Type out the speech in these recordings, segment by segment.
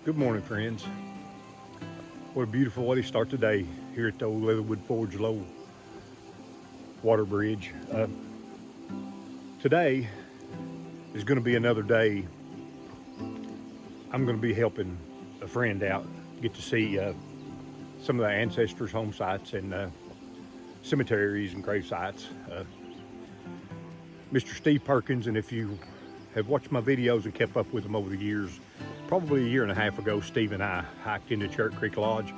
Good morning, friends. What a beautiful way to start the day here at the old Leatherwood Forge Low Water Bridge. Today is going to be another day. I'm going to be helping a friend out, get to see some of the ancestors' home sites and cemeteries and gravesites. Mr. Steve Perkins, and if you have watched my videos and kept up with them over the years, probably a year and a half ago, Steve and I hiked into Charit Creek Lodge.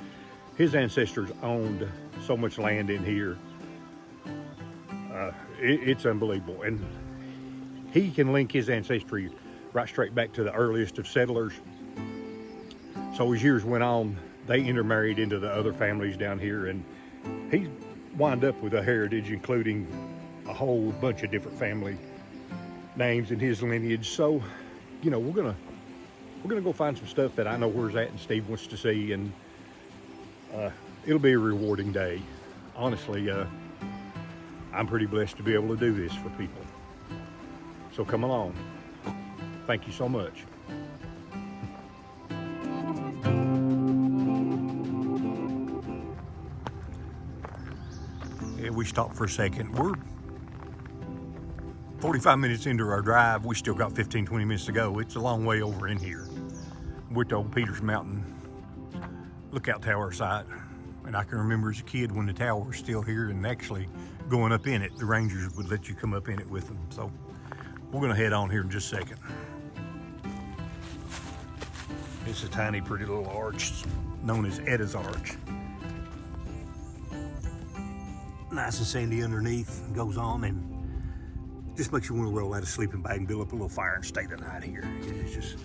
His ancestors owned so much land in here. It's unbelievable. And he can link his ancestry right straight back to the earliest of settlers. So as years went on, they intermarried into the other families down here, and he wound up with a heritage including a whole bunch of different family names in his lineage. So, you know, we're gonna go find some stuff that I know where's at and Steve wants to see, and it'll be a rewarding day. Honestly, I'm pretty blessed to be able to do this for people. So come along. Thank you so much. Yeah, we stopped for a second. We're 45 minutes into our drive. We still got 15, 20 minutes to go. It's a long way over in here. We're at the old Peters Mountain Lookout Tower site. And I can remember as a kid when the tower was still here and actually going up in it, the rangers would let you come up in it with them. So we're gonna head on here in just a second. It's a tiny, pretty little arch known as Edda's Arch. Nice and sandy underneath, goes on and just makes you want to roll out a sleeping bag and build up a little fire and stay the night here. It's just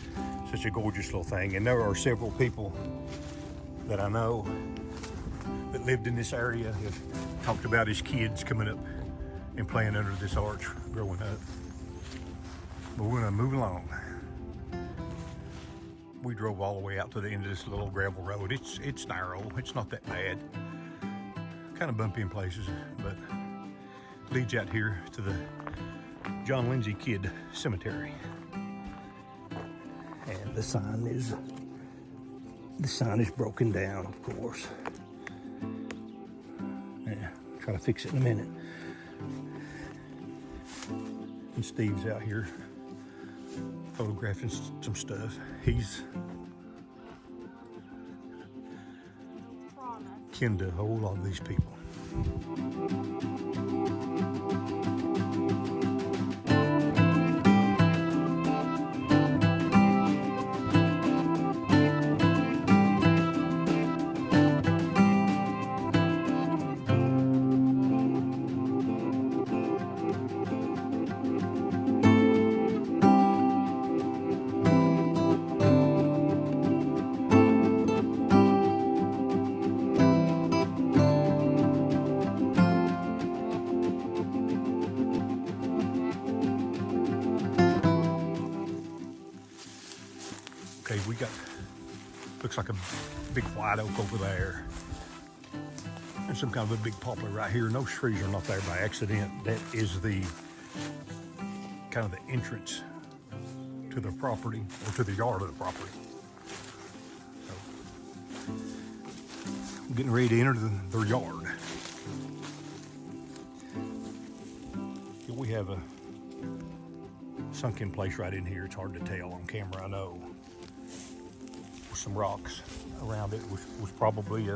such a gorgeous little thing. And there are several people that I know that lived in this area have talked about his kids coming up and playing under this arch growing up. But we're gonna move along. We drove all the way out to the end of this little gravel road. It's narrow, it's not that bad. Kind of bumpy in places, but leads out here to the John Lindsay Kid Cemetery. And the sign is broken down, of course. Yeah, try to fix it in a minute. And Steve's out here photographing some stuff. He's kin to a whole lot of these people. Okay, we got, looks like a big white oak over there. And some kind of a big poplar right here. And those trees are not there by accident. That is the kind of the entrance to the property, or to the yard of the property. So, I'm getting ready to enter their yard. Here we have a sunken place right in here. It's hard to tell on camera, I know. Some rocks around it, which was probably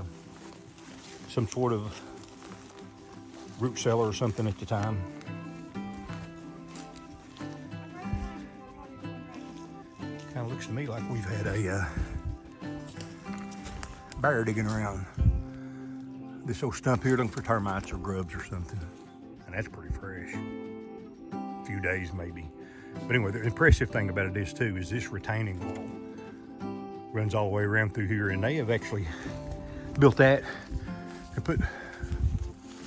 some sort of root cellar or something at the time. Kind of looks to me like we've had a bear digging around this old stump here looking for termites or grubs or something. And that's pretty fresh. A few days maybe. But anyway, the impressive thing about it is too, is this retaining wall runs all the way around through here, and they have actually built that and put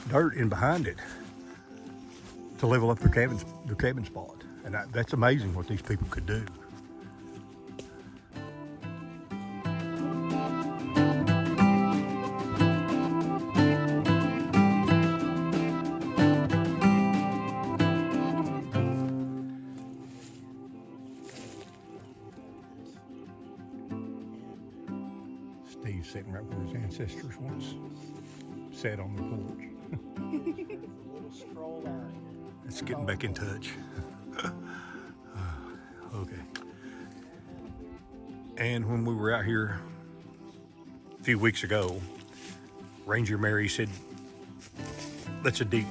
dirt in behind it to level up their cabin spot. And that's amazing what these people could do. Steve's sitting right where his ancestors once sat on the porch. A little stroll down here. It's getting back in touch. Okay. And when we were out here a few weeks ago, Ranger Mary said, that's a deep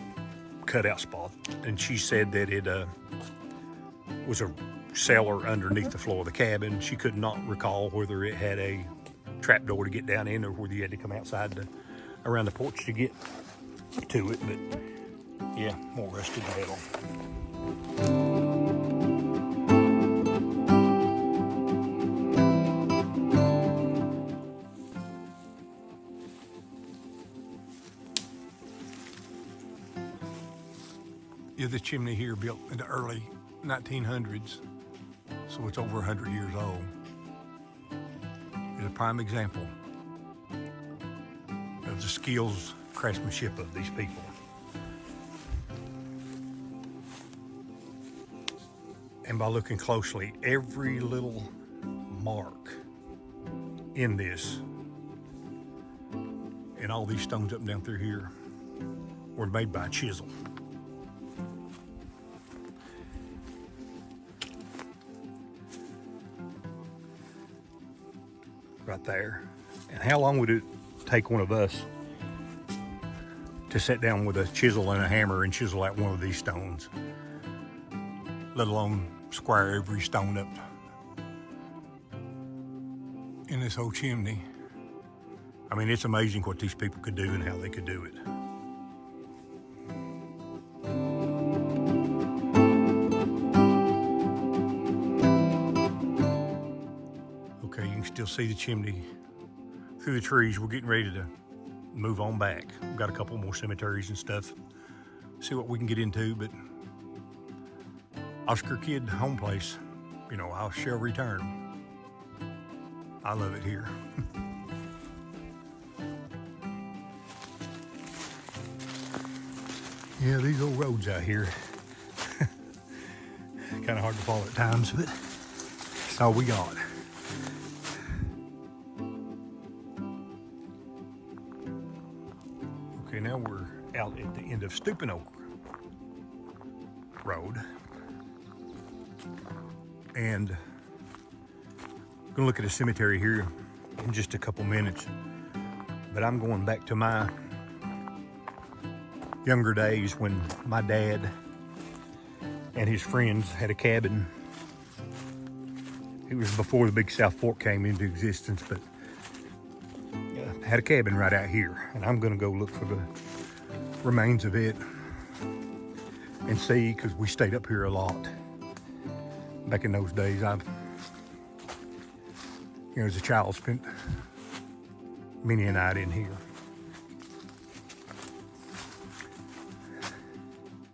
cutout spot. And she said that it was a cellar underneath the floor of the cabin. She could not recall whether it had a trap door to get down in or whether you had to come outside around the porch to get to it. But yeah, more rusted metal. Yeah, the chimney here built in the early 1900s, so it's over 100 years old. It's a prime example of the skills, craftsmanship of these people. And by looking closely, every little mark in this and all these stones up and down through here were made by a chisel. Right there. And how long would it take one of us to sit down with a chisel and a hammer and chisel out one of these stones, let alone square every stone up in this old chimney? I mean, it's amazing what these people could do and how they could do it. Okay, you can still see the chimney through the trees. We're getting ready to move on back. We've got a couple more cemeteries and stuff. See what we can get into, but Oscar Kid home place, you know, I shall return. I love it here. Yeah, these old roads out here, kind of hard to follow at times, but that's all we got. Okay, now we're out at the end of Stooping Oak Road. And I'm gonna look at a cemetery here in just a couple minutes. But I'm going back to my younger days when my dad and his friends had a cabin. It was before the Big South Fork came into existence, but had a cabin right out here, and I'm gonna go look for the remains of it and see, because we stayed up here a lot back in those days. I, as a child, spent many a night in here.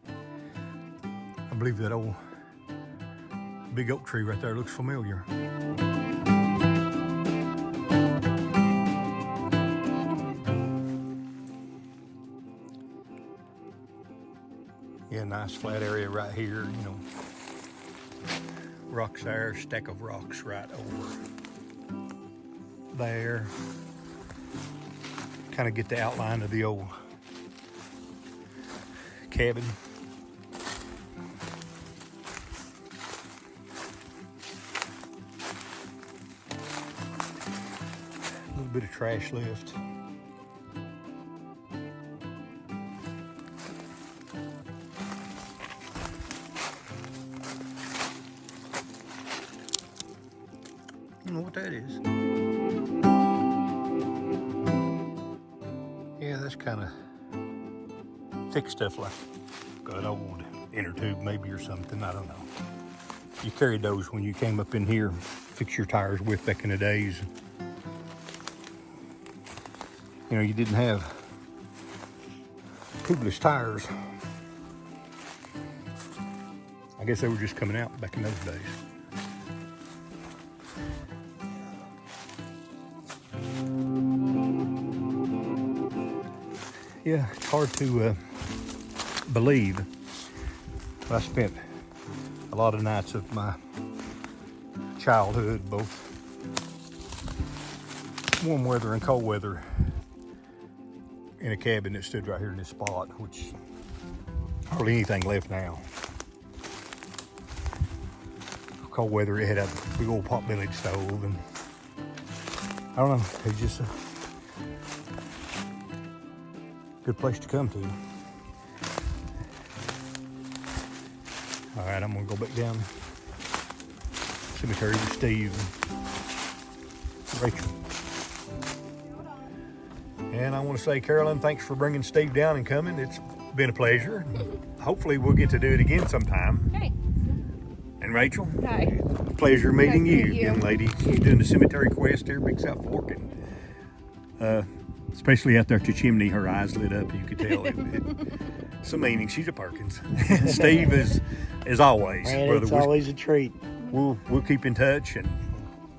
I believe that old big oak tree right there looks familiar. Yeah, nice flat area right here, you know. Rocks there, stack of rocks right over there. Kind of get the outline of the old cabin. A little bit of trash left. I don't know what that is. Yeah, that's kind of thick stuff, like an old inner tube maybe or something. I don't know. You carried those when you came up in here, fix your tires with back in the days. You know, you didn't have tubeless tires. I guess they were just coming out back in those days. Yeah, it's hard to believe, but I spent a lot of nights of my childhood, both warm weather and cold weather in a cabin that stood right here in this spot, which hardly anything left now. Cold weather, it had a big old pot-bellied stove, and I don't know, it's just a good place to come to. All right, I'm gonna go back down cemetery with Steve and Rachel. And I want to say, Carolyn, thanks for bringing Steve down and coming. It's been a pleasure. Hopefully we'll get to do it again sometime. Okay. And Rachel, Hi. pleasure meeting Nice to you, meet you. young lady. She's doing the cemetery quest here, Big South Fork, and especially out there at your chimney, her eyes lit up. You could tell some meaning. She's a Perkins. Steve is, as always, Man, brother. it's always a treat. We'll keep in touch, and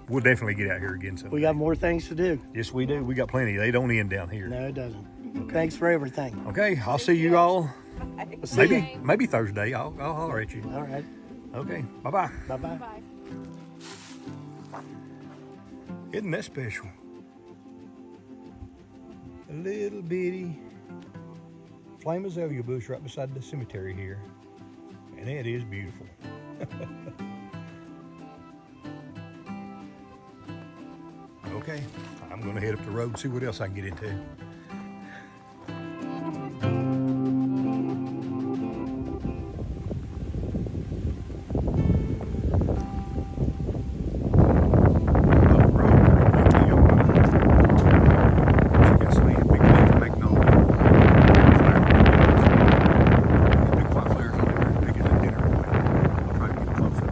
we'll definitely get out here again someday. We got more things to do. Yes, we do. We got plenty. They don't end down here. No, it doesn't. Thanks for everything. Okay, I'll see you all. We'll see you. Maybe Thursday. I'll holler at you. All right. Okay, bye-bye. Bye-bye. Bye. Isn't that special? A little bitty flame azalea bush right beside the cemetery here. And it is beautiful. Okay, I'm gonna head up the road and see what else I can get into. Big Leaf Magnolias. Big flat flares on there, as big as a dinner. I'll try to get closer.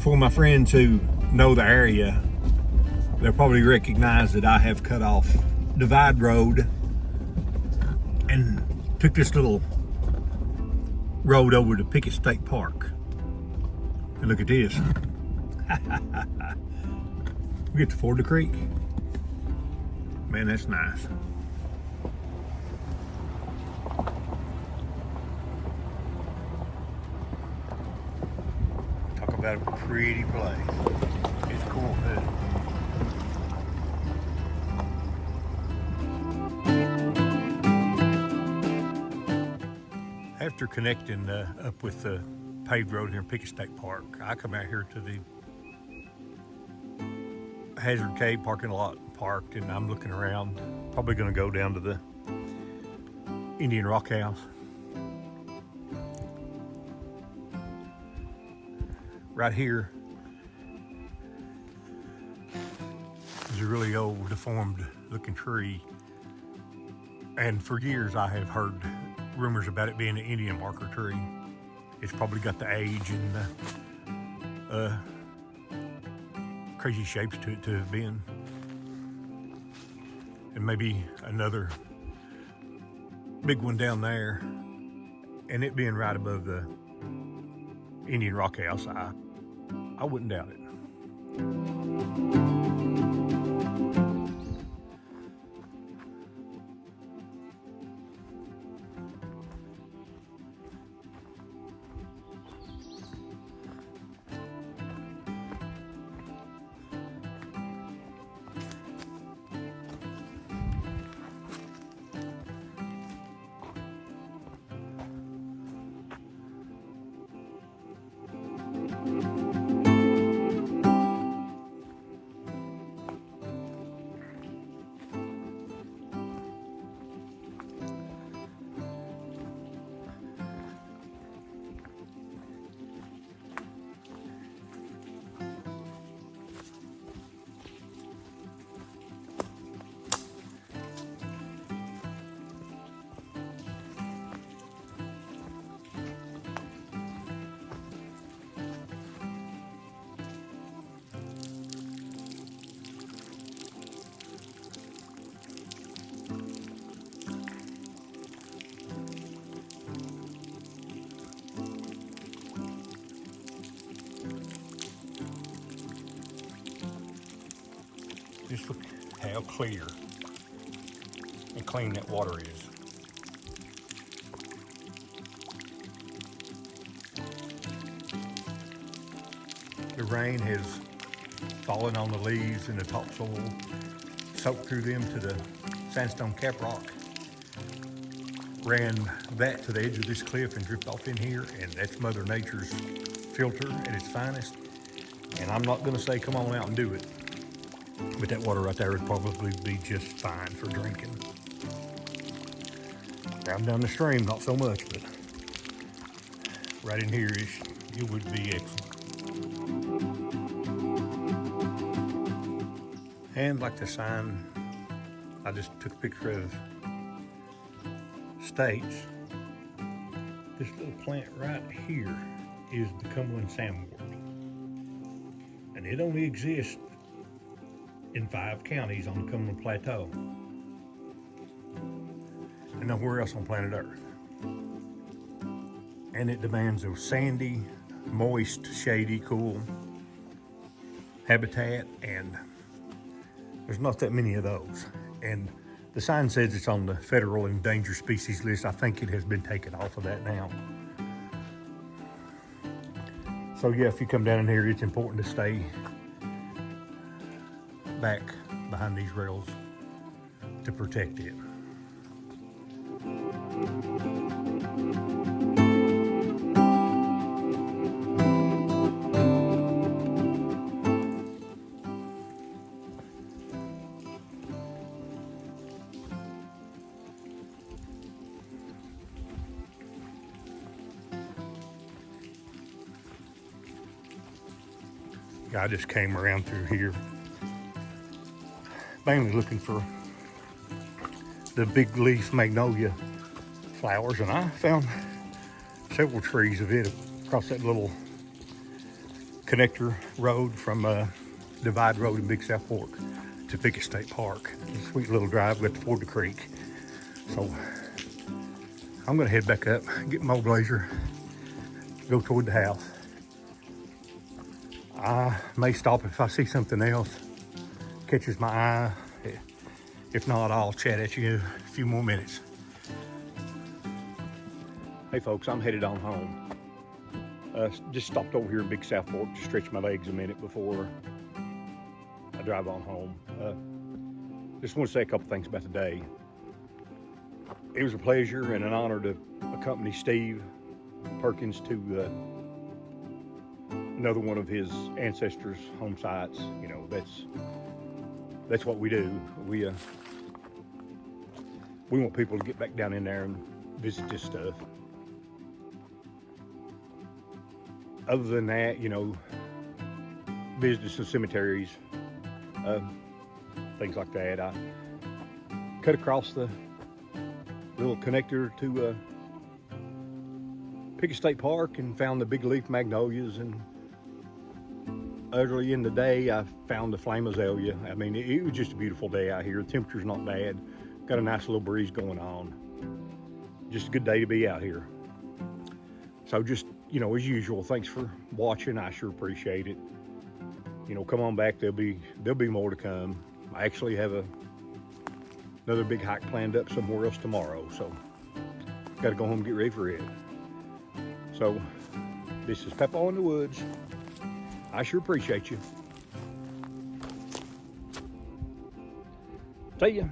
For my friends who know the area, they'll probably recognize that I have cut off Divide Road and took this little road over to Pickett State Park. And look at this. We get to ford the creek. Man, that's nice. Talk about a pretty place. It's cool too. After connecting up with the paved road here in Pickett State Park, I come out here to the Hazard Cave parking lot parked, and I'm looking around. Probably going to go down to the Indian Rockhouse. Right here is a really old, deformed looking tree. And for years I have heard rumors about it being an Indian marker tree. It's probably got the age and crazy shapes to it to have been. And maybe another big one down there. And it being right above the Indian Rockhouse, I wouldn't doubt it. Just look how clear and clean that water is. The rain has fallen on the leaves and the topsoil, soaked through them to the sandstone caprock, ran that to the edge of this cliff and dripped off in here, and that's Mother Nature's filter at its finest. And I'm not gonna say come on out and do it, but that water right there would probably be just fine for drinking. Down the stream, not so much, but right in here, it would be excellent. And like the sign I just took a picture of states, this little plant right here is the Cumberland sandwort. And it only exists in 5 counties on the Cumberland Plateau. And nowhere else on planet Earth. And it demands a sandy, moist, shady, cool habitat, and there's not that many of those. And the sign says it's on the federal endangered species list. I think it has been taken off of that now. So yeah, if you come down in here, it's important to stay back behind these rails to protect it. I just came around through here, mainly looking for the Big Leaf Magnolia flowers, and I found several trees of it across that little connector road from Divide Road in Big South Fork to Pickett State Park. It's a sweet little drive. We got to ford the creek. So I'm gonna head back up, get my old blazer, go toward the house. I may stop if I see something else catches my eye. If not, I'll chat at you a few more minutes. Hey folks, I'm headed on home. Just stopped over here in Big South Fork to stretch my legs a minute before I drive on home. Just want to say a couple things about the day. It was a pleasure and an honor to accompany Steve Perkins to another one of his ancestors' home sites. You know, that's what we do. We want people to get back down in there and visit this stuff. Other than that, you know, visits to cemeteries, things like that. I cut across the little connector to Pickett State Park and found the Big Leaf Magnolias, and early in the day I found the flame azalea. I mean, it was just a beautiful day out here. The temperature's not bad. Got a nice little breeze going on. Just a good day to be out here. So just, you know, as usual, thanks for watching. I sure appreciate it. You know, come on back. There'll be more to come. I actually have another big hike planned up somewhere else tomorrow, so got to go home and get ready for it. So this is Peppo in the Woods. I sure appreciate you. See ya.